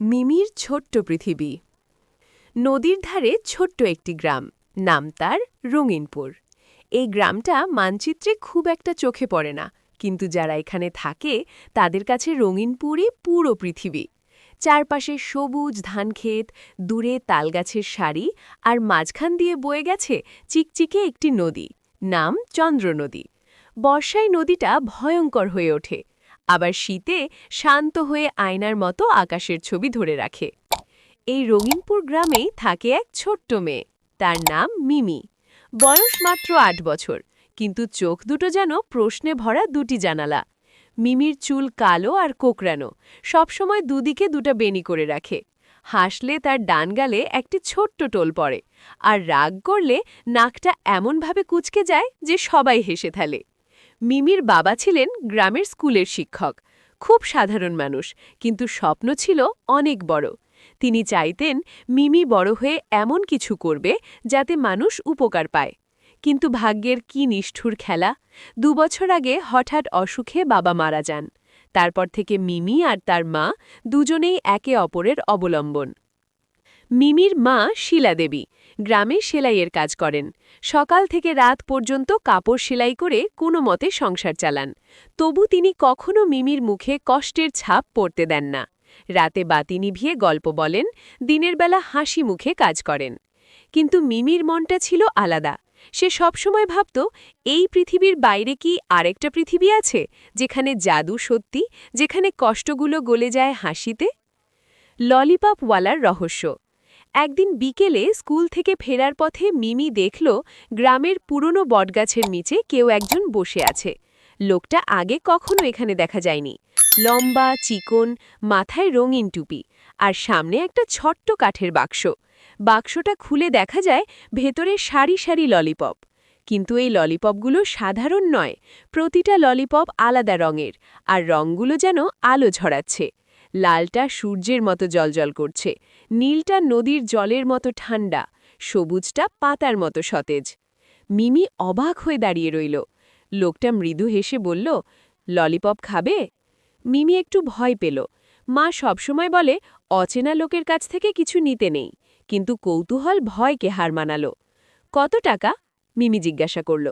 মিমির ছোট্ট পৃথিবী। নদীর ধারে ছোট্ট একটি গ্রাম, নাম তার রঙিনপুর। এই গ্রামটা মানচিত্রে খুব একটা চোখে পড়ে না, কিন্তু যারা এখানে থাকে তাদের কাছে রঙিনপুরই পুরো পৃথিবী। চারপাশে সবুজ ধানক্ষেত, দূরে তালগাছের সারি, আর মাঝখান দিয়ে বয়ে গেছে চিকচিকে একটি নদী, নাম চন্দ্র নদী। বর্ষায় নদীটা ভয়ঙ্কর হয়ে ওঠে, আবার শীতে শান্ত হয়ে আয়নার মতো আকাশের ছবি ধরে রাখে। এই রঙিনপুর গ্রামেই থাকে এক ছোট্ট মেয়ে, তার নাম মিমি। বয়স মাত্র ৮ বছর, কিন্তু চোখ দুটো যেন প্রশ্নে ভরা দুটি জানালা। মিমির চুল কালো আর কোকড়ানো, সবসময় দুদিকে দুটা বেনি করে রাখে। হাসলে তার ডান গালে একটি ছোট্ট টোল পড়ে, আর রাগ করলে নাকটা এমনভাবে কুঁচকে যায় যে সবাই হেসে ফেলে। মিমির বাবা ছিলেন গ্রামের স্কুলের শিক্ষক, খুব সাধারণ মানুষ, কিন্তু স্বপ্ন ছিল অনেক বড়। তিনি চাইতেন মিমি বড় হয়ে এমন কিছু করবে যাতে মানুষ উপকার পায়। কিন্তু ভাগ্যের কি নিষ্ঠুর খেলা! ২ বছর আগে হঠাৎ অসুখে বাবা মারা যান। তারপর থেকে মিমি আর তার মা দুজনেই একে অপরের অবলম্বন। মিমির মা শিলা দেবী গ্রামে সেলাইয়ের কাজ করেন। সকাল থেকে রাত পর্যন্ত কাপড় সেলাই করে কোনো মতে সংসার চালান। তবু তিনি কখনো মিমির মুখে কষ্টের ছাপ পড়তে দেন না। রাতে বাতি নিভিয়ে গল্প বলেন, দিনের বেলা হাসি মুখে কাজ করেন। কিন্তু মিমির মনটা ছিল আলাদা। সে সবসময় ভাবত, এই পৃথিবীর বাইরে কি আরেকটা পৃথিবী আছে, যেখানে জাদু সত্যি, যেখানে কষ্টগুলো গলে যায় হাসিতে। ললিপপওয়ালার রহস্য। একদিন বিকেলে স্কুল থেকে ফেরার পথে মিমি দেখল গ্রামের পুরনো বটগাছের নিচে কেউ একজন বসে আছে। লোকটা আগে কখনো এখানে দেখা যায়নি। লম্বা, চিকন, মাথায় রঙিন টুপি, আর সামনে একটা ছোট্ট কাঠের বাক্স। বাক্সটা খুলে দেখা যায় ভেতরে সারি সারি ললিপপ। কিন্তু এই ললিপপগুলো সাধারণ নয়, প্রতিটা ললিপপ আলাদা রঙের, আর রঙগুলো যেন আলো ঝরাচ্ছে। লালটা সূর্যের মতো জ্বলজ্বল করছে, নীলটা নদীর জলের মতো ঠান্ডা, সবুজটা পাতার মতো সতেজ। মিমি অবাক হয়ে দাঁড়িয়ে রইল। লোকটা মৃদু হেসে বলল, ললিপপ খাবে? মিমি একটু ভয় পেল। মা সবসময় বলে অচেনা লোকের কাছ থেকে কিছু নিতে নেই, কিন্তু কৌতূহল ভয়কে হার মানাল। কত টাকা? মিমি জিজ্ঞাসা করল।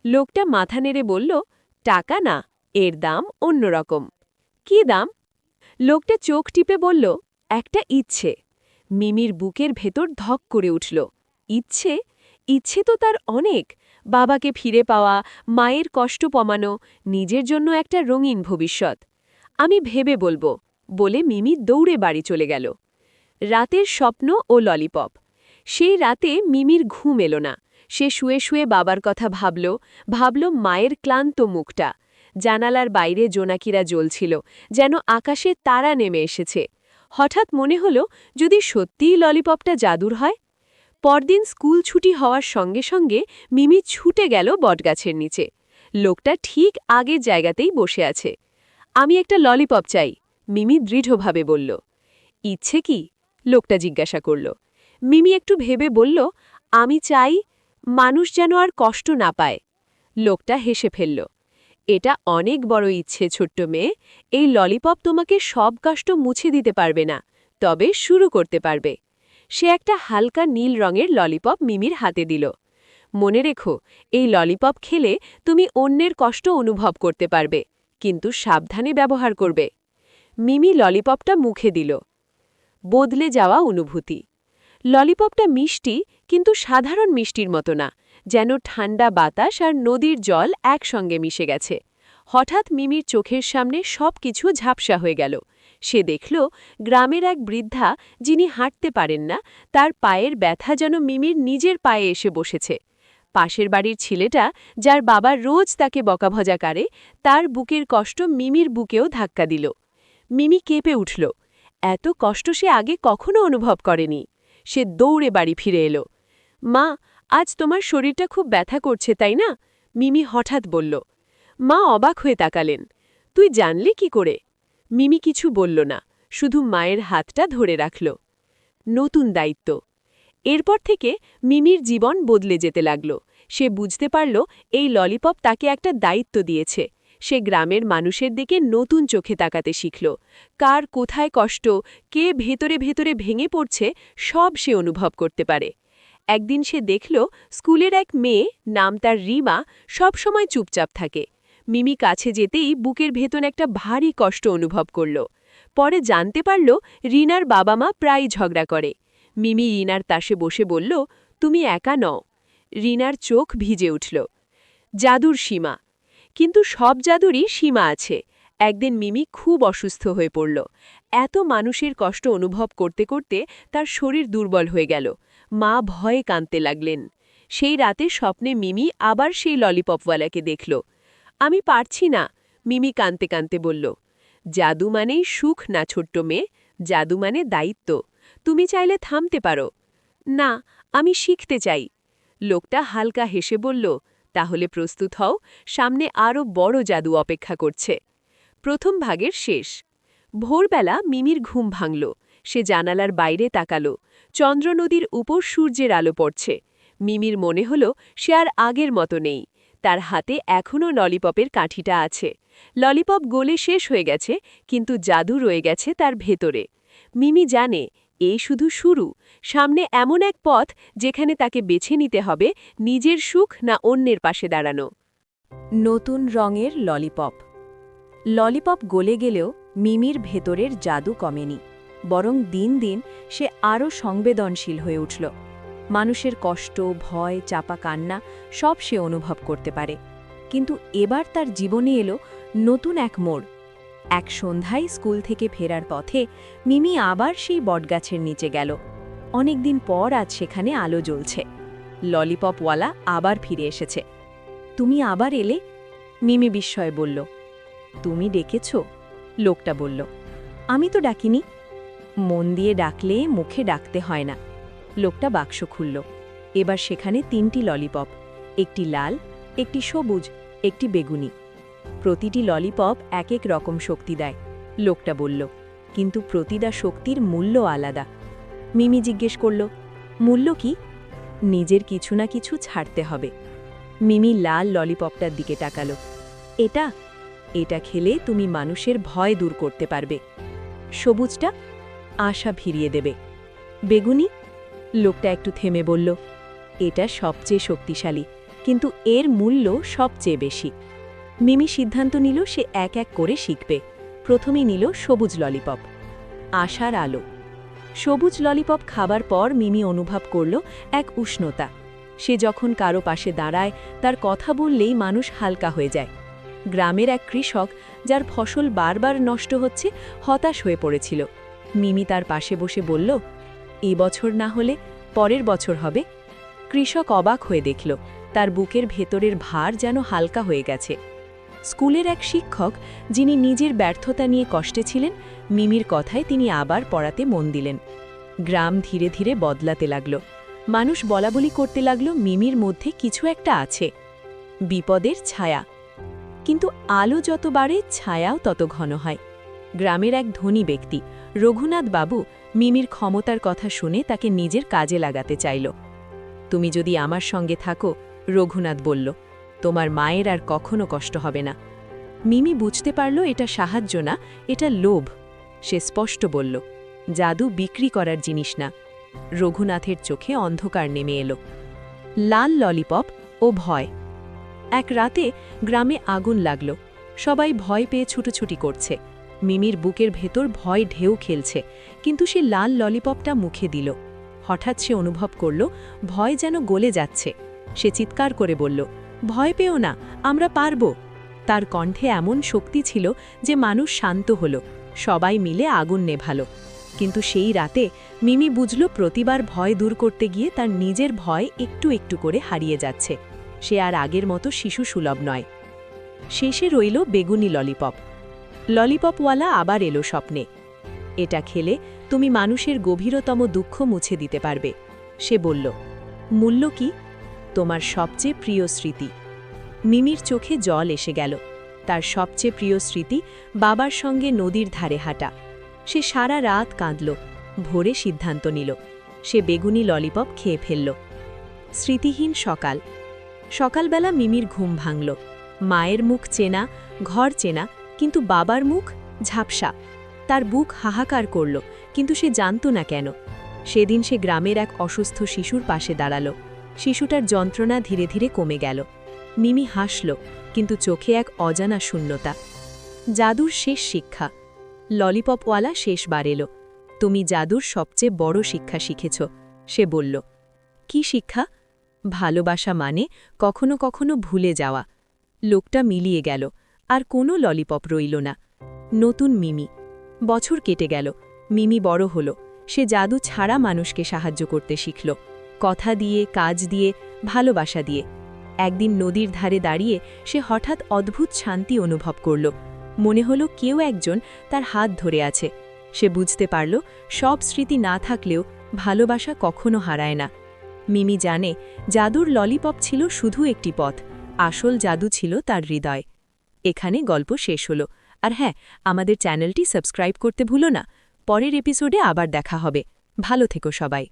লোকটা মাথা নেড়ে বলল, টাকা না, এর দাম অন্যরকম। কি দাম? লোকটা চোখ টিপে বলল, একটা ইচ্ছে। মিমির বুকের ভেতর ধক করে উঠল। ইচ্ছে? ইচ্ছে তো তার অনেক। বাবাকে ফিরে পাওয়া, মায়ের কষ্ট কমানো, নিজের জন্য একটা রঙিন ভবিষ্যৎ। আমি ভেবে বলবো, বলে মিমি দৌড়ে বাড়ি চলে গেল। রাতের স্বপ্ন ও ললিপপ। সেই রাতে মিমির ঘুম এলো না। সে শুয়ে শুয়ে বাবার কথা ভাবল মায়ের ক্লান্ত মুখটা। জানালার বাইরে জোনাকিরা জ্বলছিল, যেন আকাশে তারা নেমে এসেছে। হঠাৎ মনে হলো, যদি সত্যিই ললিপপটা জাদুর হয়। পরদিন স্কুল ছুটি হওয়ার সঙ্গে সঙ্গে মিমি ছুটে গেল বটগাছের নিচে। লোকটা ঠিক আগের জায়গাতেই বসে আছে। আমি একটা ললিপপ চাই, মিমি দৃঢ়ভাবে বলল। ইচ্ছে কি? লোকটা জিজ্ঞাসা করল। মিমি একটু ভেবে বলল, আমি চাই মানুষ যেন আর কষ্ট না পায়। লোকটা হেসে ফেলল। এটা অনেক বড় ইচ্ছে ছোট্ট মেয়ে। এই ললিপপ তোমাকে সব কষ্ট মুছে দিতে পারবে না, তবে শুরু করতে পারবে। সে একটা হালকা নীল রঙের ললিপপ মিমির হাতে দিল। মনে রেখো, এই ললিপপ খেলে তুমি অন্যের কষ্ট অনুভব করতে পারবে, কিন্তু সাবধানে ব্যবহার করবে। মিমি ললিপপটা মুখে দিল। বদলে যাওয়া অনুভূতি। ললিপপটা মিষ্টি, কিন্তু সাধারণ মিষ্টির মতো না, যেন ঠান্ডা বাতাস আর নদীর জল একসঙ্গে মিশে গেছে। হঠাৎ মিমির চোখের সামনে সবকিছু ঝাপসা হয়ে গেল। সে দেখল গ্রামের এক বৃদ্ধা, যিনি হাঁটতে পারেন না, তার পায়ের ব্যথা যেন মিমির নিজের পায়ে এসে বসেছে। পাশের বাড়ির ছেলেটা, যার বাবা রোজ তাকে বকাভজা করে, তার বুকের কষ্ট মিমির বুকেও ধাক্কা দিল। মিমি কেঁপে উঠল। এত কষ্ট সে আগে কখনো অনুভব করেনি। সে দৌড়ে বাড়ি ফিরে এলো। মা, আজ তোমার শরীরটা খুব ব্যথা করছে, তাই না? মিমি হঠাৎ বলল। মা অবাক হয়ে তাকালেন। তুই জানলি কি করে? মিমি কিছু বলল না, শুধু মায়ের হাতটা ধরে রাখল। নতুন দায়িত্ব। এরপর থেকে মিমির জীবন বদলে যেতে লাগল। সে বুঝতে পারল এই ললিপপ তাকে একটা দায়িত্ব দিয়েছে। সে গ্রামের মানুষের দিকে নতুন চোখে তাকাতে শিখল। কার কোথায় কষ্ট, কে ভেতরে ভেতরে ভেঙে পড়ছে, সব সে অনুভব করতে পারে। একদিন সে দেখল স্কুলের এক মেয়ে, নাম তার রিমা, সবসময় চুপচাপ থাকে। মিমি কাছে যেতেই বুকের ভেতর একটা ভারী কষ্ট অনুভব করল। পরে জানতে পারল রিনার বাবা মা প্রায়ই ঝগড়া করে। মিমি রিনার পাশে বসে বলল, তুমি একা নও। রিনার চোখ ভিজে উঠল। জাদুর সীমা। কিন্তু সব জাদুরই সীমা আছে। একদিন মিমি খুব অসুস্থ হয়ে পড়ল। এত মানুষের কষ্ট অনুভব করতে করতে তার শরীর দুর্বল হয়ে গেল। মা ভয়ে কাঁদতে লাগলেন। সেই রাতে স্বপ্নে মিমি আবার সেই ললিপপওয়ালাকে দেখল। আমি পারছি না, মিমি কাঁদতে কাঁদতে বলল। জাদু মানেই সুখ না ছোট্ট মেয়ে, জাদু মানে দায়িত্ব। তুমি চাইলে থামতে পারো। না, আমি শিখতে চাই। লোকটা হালকা হেসে বলল, তাহলে প্রস্তুত হও, সামনে আরও বড় জাদু অপেক্ষা করছে। প্রথম ভাগের শেষ। ভোরবেলা মিমির ঘুম ভাঙল। সে জানালার বাইরে তাকাল। চন্দ্র নদীর উপর সূর্যের আলো পড়ছে। মিমির মনে হল সে আর আগের মতো নেই। তার হাতে এখনও ললিপপের কাঠিটা আছে। ললিপপ গলে শেষ হয়ে গেছে, কিন্তু জাদু রয়ে গেছে তার ভেতরে। মিমি জানে, এই শুধু শুরু। সামনে এমন এক পথ যেখানে তাকে বেছে নিতে হবে নিজের সুখ না অন্যের পাশে দাঁড়ানো। নতুন রঙের ললিপপ। ললিপপ গলে গেলেও মিমির ভেতরের জাদু কমেনি, বরং দিন দিন সে আরও সংবেদনশীল হয়ে উঠল। মানুষের কষ্ট, ভয়, চাপা কান্না সব সে অনুভব করতে পারে। কিন্তু এবার তার জীবনে এলো নতুন এক মোড়। এক সন্ধ্যায় স্কুল থেকে ফেরার পথে মিমি আবার সেই বটগাছের নিচে গেল। অনেকদিন পর আজ সেখানে আলো জ্বলছে। ললিপপওয়ালা আবার ফিরে এসেছে। তুমি আবার এলে? মিমি বিস্ময়ে বলল। তুমি ডেকেছ? লোকটা বলল। আমি তো ডাকিনি। মন দিয়ে ডাকলে মুখে ডাকতে হয় না। লোকটা বাক্স খুলল। এবার সেখানে 3টি ললিপপ, একটি লাল, একটি সবুজ, একটি বেগুনি। প্রতিটি ললিপপ এক এক রকম শক্তি দেয়, লোকটা বলল। কিন্তু প্রতিটা শক্তির মূল্য আলাদা। মিমি জিজ্ঞেস করল, মূল্য কি? নিজের কিছু না কিছু ছাড়তে হবে। মিমি লাল ললিপপটার দিকে তাকালো। এটা এটা খেলে তুমি মানুষের ভয় দূর করতে পারবে। সবুজটা আশা ফিরিয়ে দেবে। বেগুনি? লোকটা একটু থেমে বলল, এটা সবচেয়ে শক্তিশালী, কিন্তু এর মূল্য সবচেয়ে বেশি। মিমি সিদ্ধান্ত নিল সে এক এক করে শিখবে। প্রথমেই নিল সবুজ ললিপপ। আশার আলো। সবুজ ললিপপ খাবার পর মিমি অনুভব করল এক উষ্ণতা। সে যখন কারো পাশে দাঁড়ায়, তার কথা বললেই মানুষ হালকা হয়ে যায়। গ্রামের এক কৃষক, যার ফসল বারবার নষ্ট হচ্ছে, হতাশ হয়ে পড়েছিল। মিমি তার পাশে বসে বলল, এই বছর না হলে পরের বছর হবে। কৃষক অবাক হয়ে দেখল, তার বুকের ভেতরের ভার যেন হালকা হয়ে গেছে। স্কুলের এক শিক্ষক, যিনি নিজের ব্যর্থতা নিয়ে কষ্টে ছিলেন, মিমির কথায় তিনি আবার পড়াতে মন দিলেন। গ্রাম ধীরে ধীরে বদলাতে লাগল। মানুষ বলাবলি করতে লাগল মিমির মধ্যে কিছু একটা আছে। বিপদের ছায়া। কিন্তু আলো যত বাড়ে, ছায়াও তত ঘন হয়। গ্রামের এক ধনী ব্যক্তি, রঘুনাথ বাবু, মিমির ক্ষমতার কথা শুনে তাকে নিজের কাজে লাগাতে চাইল। তুমি যদি আমার সঙ্গে থাকো, রঘুনাথ বলল, তোমার মায়ের আর কখনো কষ্ট হবে না। মিমি বুঝতে পারল এটা সাহায্য না, এটা লোভ। সে স্পষ্ট বলল, জাদু বিক্রি করার জিনিস না। রঘুনাথের চোখে অন্ধকার নেমে এলো। লাল ললিপপ ও ভয়। এক রাতে গ্রামে আগুন লাগল। সবাই ভয় পেয়ে ছুটোছুটি করছে। মিমির বুকের ভেতর ভয় ঢেউ খেলছে, কিন্তু সে লাল ললিপপটা মুখে দিল। হঠাৎ সে অনুভব করল ভয় যেন গলে যাচ্ছে। সে চিৎকার করে বলল, ভয় পেও না, আমরা পারব। তার কণ্ঠে এমন শক্তি ছিল যে মানুষ শান্ত হল। সবাই মিলে আগুন নেভালো। কিন্তু সেই রাতে মিমি বুঝল প্রতিবার ভয় দূর করতে গিয়ে তার নিজের ভয় একটু একটু করে হারিয়ে যাচ্ছে। সে আর আগের মতো শিশু সুলভ নয়। শেষে রইল বেগুনি ললিপপ। ললিপপওয়ালা আবার এলো স্বপ্নে। এটা খেলে তুমি মানুষের গভীরতম দুঃখ মুছে দিতে পারবে। সে বলল, মূল্য কি? তোমার সবচেয়ে প্রিয় স্মৃতি। মিমির চোখে জল এসে গেল। তার সবচেয়ে প্রিয় স্মৃতি বাবার সঙ্গে নদীর ধারে হাঁটা। সে সারা রাত কাঁদল। ভোরে সিদ্ধান্ত নিল, সে বেগুনি ললিপপ খেয়ে ফেলল। স্মৃতিহীন সকাল। সকালবেলা মিমির ঘুম ভাঙল। মায়ের মুখ চেনা, ঘর চেনা, কিন্তু বাবার মুখ ঝাপসা। তার বুক হাহাকার করল, কিন্তু সে জানত না কেন। সেদিন সে গ্রামের এক অসুস্থ শিশুর পাশে দাঁড়াল। শিশুটার যন্ত্রণা ধীরে ধীরে কমে গেল। মিমি হাসল, কিন্তু চোখে এক অজানা শূন্যতা। জাদুর শেষ শিক্ষা। ললিপপওয়ালা শেষবার এলো। তুমি জাদুর সবচেয়ে বড় শিক্ষা শিখেছ, সে বলল। কি শিক্ষা? ভালোবাসা মানে কখনো কখনো ভুলে যাওয়া। লোকটা মিলিয়ে গেল, আর কোনো ললিপপ রইল না। নতুন মিমি। বছর কেটে গেল, মিমি বড় হল। সে জাদু ছাড়া মানুষকে সাহায্য করতে শিখল, কথা দিয়ে, কাজ দিয়ে, ভালোবাসা দিয়ে। একদিন নদীর ধারে দাঁড়িয়ে সে হঠাৎ অদ্ভুত শান্তি অনুভব করল। মনে হলো কেউ একজন তার হাত ধরে আছে। সে বুঝতে পারল, সব স্মৃতি না থাকলেও ভালোবাসা কখনো হারায় না। মিমি জানে, জাদুর ললিপপ ছিল শুধু একটি পথ, আসল জাদু ছিল তার হৃদয়। এখানে গল্প শেষ হলো। আর হ্যাঁ, আমাদের চ্যানেলটি সাবস্ক্রাইব করতে ভুলো না। পরের এপিসোডে আবার দেখা হবে। ভালো থেকো সবাই।